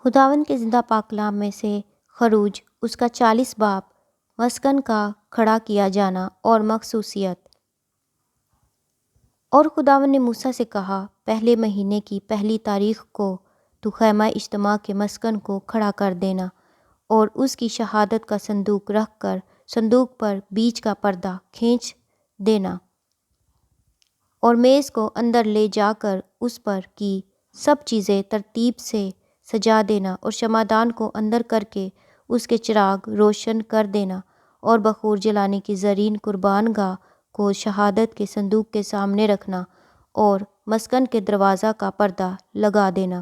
خداوند کے زندہ پاک کلام میں سے خروج اس کا 40 باب، مسکن کا کھڑا کیا جانا اور مخصوصیت۔ اور خداوند نے موسیٰ سے کہا، پہلے مہینے کی پہلی تاریخ کو تو خیمہ اجتماع کے مسکن کو کھڑا کر دینا اور اس کی شہادت کا صندوق رکھ کر صندوق پر بیچ کا پردہ کھینچ دینا اور میز کو اندر لے جا کر اس پر کی سب چیزیں ترتیب سے سجا دینا اور شمعدان کو اندر کر کے اس کے چراغ روشن کر دینا اور بخور جلانے کی زرین قربان گاہ کو شہادت کے صندوق کے سامنے رکھنا اور مسکن کے دروازہ کا پردہ لگا دینا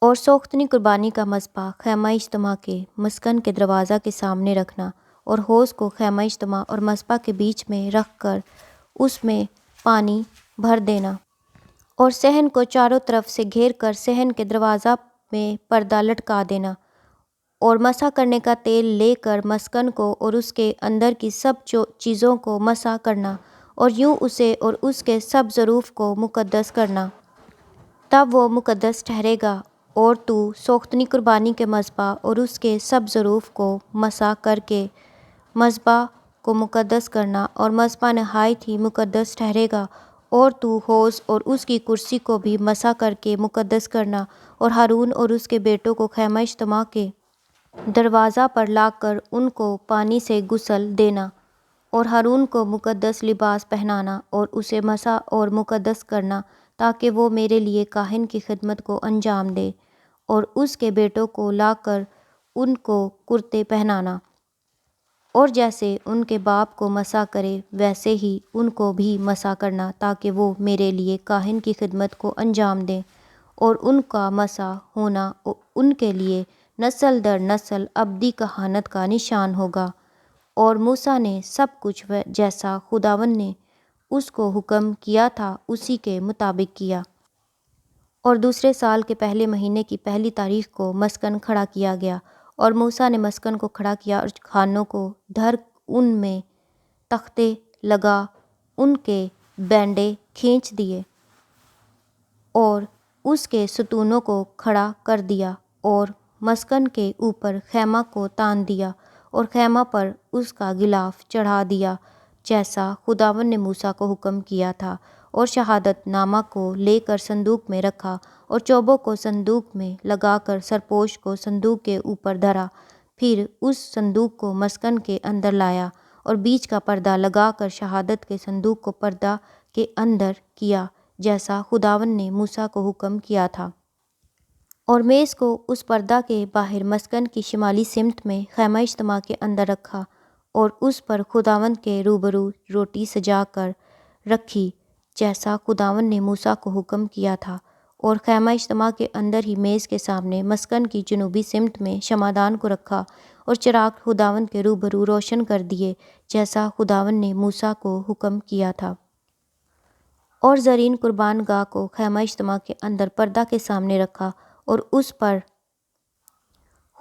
اور سوختنی قربانی کا مذبح خیمہ اجتماع کے مسکن کے دروازہ کے سامنے رکھنا اور حوض کو خیمہ اجتماع اور مذبح کے بیچ میں رکھ کر اس میں پانی بھر دینا اور صحن کو چاروں طرف سے گھیر کر صحن کے دروازہ میں پردہ لٹکا دینا اور مسح کرنے کا تیل لے کر مسکن کو اور اس کے اندر کی سب چیزوں کو مسح کرنا اور یوں اسے اور اس کے سب ظروف کو مقدس کرنا، تب وہ مقدس ٹھہرے گا۔ اور تو سوختنی قربانی کے مذبح اور اس کے سب ظروف کو مسح کر کے مذبح کو مقدس کرنا اور مذبح نہایت ہی مقدس ٹھہرے گا۔ اور تو حوض اور اس کی کرسی کو بھی مسح کر کے مقدس کرنا اور ہارون اور اس کے بیٹوں کو خیمہ اجتماع کے دروازہ پر لا کر ان کو پانی سے غسل دینا اور ہارون کو مقدس لباس پہنانا اور اسے مسح اور مقدس کرنا تاکہ وہ میرے لیے کاہن کی خدمت کو انجام دے، اور اس کے بیٹوں کو لا کر ان کو کرتے پہنانا اور جیسے ان کے باپ کو مسح کرے ویسے ہی ان کو بھی مسح کرنا تاکہ وہ میرے لیے کاہن کی خدمت کو انجام دیں، اور ان کا مسح ہونا ان کے لیے نسل در نسل ابدی کہانت کا نشان ہوگا۔ اور موسیٰ نے سب کچھ جیسا خداوند نے اس کو حکم کیا تھا اسی کے مطابق کیا۔ اور دوسرے سال کے پہلے مہینے کی پہلی تاریخ کو مسکن کھڑا کیا گیا، اور موسیٰ نے مسکن کو کھڑا کیا اور خانوں کو دھر ان میں تختے لگا ان کے بینڈے کھینچ دیے اور اس کے ستونوں کو کھڑا کر دیا اور مسکن کے اوپر خیمہ کو تان دیا اور خیمہ پر اس کا غلاف چڑھا دیا جیسا خداوند نے موسیٰ کو حکم کیا تھا، اور شہادت نامہ کو لے کر صندوق میں رکھا اور چوبوں کو صندوق میں لگا کر سرپوش کو صندوق کے اوپر دھرا، پھر اس صندوق کو مسکن کے اندر لایا اور بیچ کا پردہ لگا کر شہادت کے صندوق کو پردہ کے اندر کیا جیسا خداوند نے موسیٰ کو حکم کیا تھا۔ اور میز کو اس پردہ کے باہر مسکن کی شمالی سمت میں خیمہ اجتماع کے اندر رکھا اور اس پر خداوند کے روبرو روٹی سجا کر رکھی جیسا خداوند نے موسیٰ کو حکم کیا تھا، اور خیمہ اجتماع کے اندر ہی میز کے سامنے مسکن کی جنوبی سمت میں شمعدان کو رکھا اور چراغ خداوند کے روبرو روشن کر دیے جیسا خداوند نے موسیٰ کو حکم کیا تھا۔ اور زرین قربان گاہ کو خیمہ اجتماع کے اندر پردہ کے سامنے رکھا اور اس پر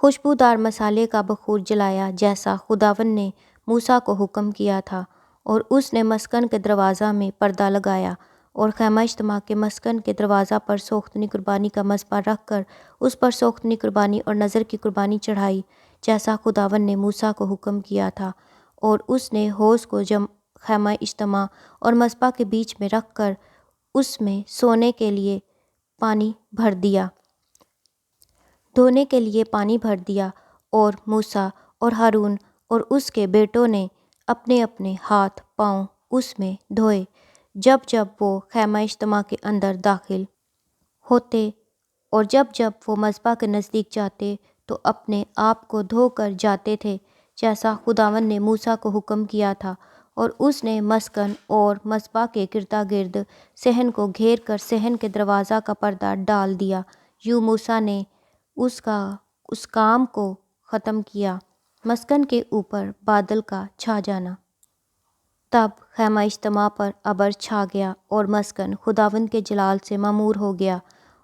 خوشبودار مصالحے کا بخور جلایا جیسا خداوند نے موسیٰ کو حکم کیا تھا، اور اس نے مسکن کے دروازہ میں پردہ لگایا اور خیمہ اجتماع کے مسکن کے دروازہ پر سوختنی قربانی کا مذبح رکھ کر اس پر سوختنی قربانی اور نذر کی قربانی چڑھائی جیسا خداوند نے موسیٰ کو حکم کیا تھا۔ اور اس نے حوض کو خیمہ اجتماع اور مذبح کے بیچ میں رکھ کر اس میں سونے کے لیے پانی بھر دیا، دھونے کے لیے پانی بھر دیا، اور موسیٰ اور ہارون اور اس کے بیٹوں نے اپنے اپنے ہاتھ پاؤں اس میں دھوئے جب جب وہ خیمہ اجتماع کے اندر داخل ہوتے، اور جب جب وہ مذبح کے نزدیک جاتے تو اپنے آپ کو دھو کر جاتے تھے جیسا خداوند نے موسیٰ کو حکم کیا تھا۔ اور اس نے مسکن اور مذبح کے گردا گرد صحن کو گھیر کر صحن کے دروازہ کا پردہ ڈال دیا۔ یوں موسیٰ نے اس کام کو ختم کیا۔ مسکن کے اوپر بادل کا چھا جانا۔ تب خیمہ اجتماع پر ابر چھا گیا اور مسکن خداوند کے جلال سے معمور ہو گیا،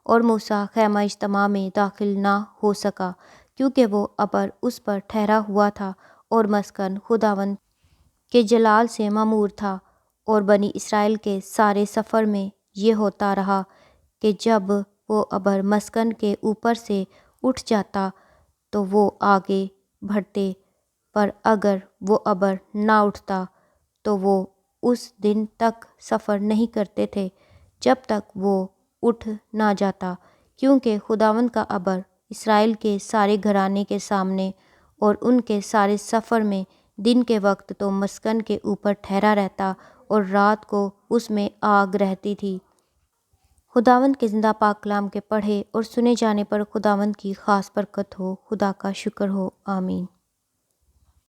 اور موسیٰ خیمہ اجتماع میں داخل نہ ہو سکا کیونکہ وہ ابر اس پر ٹھہرا ہوا تھا، اور مسکن خداوند کے جلال سے معمور تھا۔ اور بنی اسرائیل کے سارے سفر میں یہ ہوتا رہا کہ جب وہ ابر مسکن کے اوپر سے اٹھ جاتا تو وہ آگے بڑھتے، پر اگر وہ ابر نہ اٹھتا تو وہ اس دن تک سفر نہیں کرتے تھے جب تک وہ اٹھ نہ جاتا، کیونکہ خداوند کا ابر اسرائیل کے سارے گھرانے کے سامنے اور ان کے سارے سفر میں دن کے وقت تو مسکن کے اوپر ٹھہرا رہتا اور رات کو اس میں آگ رہتی تھی۔ خداوند کے زندہ پاک کلام کے پڑھے اور سنے جانے پر خداوند کی خاص برکت ہو۔ خدا کا شکر ہو، آمین۔